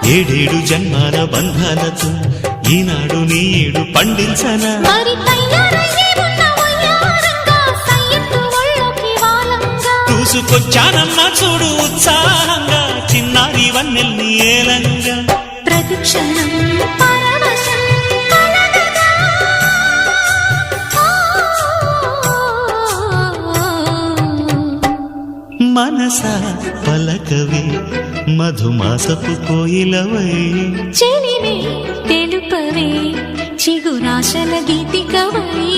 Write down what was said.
ఏడేడు జన్మాల బంధాలతో ఈనాడు నీడు పండించనా చూసుకొచ్చానమ్మా చూడు ఉత్సాహంగా చిన్నారి వన్నెల్ని ఏలంగా ప్రతిక్షణం మనసా పలకవే మధుమాసపు కోయిలవై చెలివే తెలుపవే చిగురాశల గీతికవై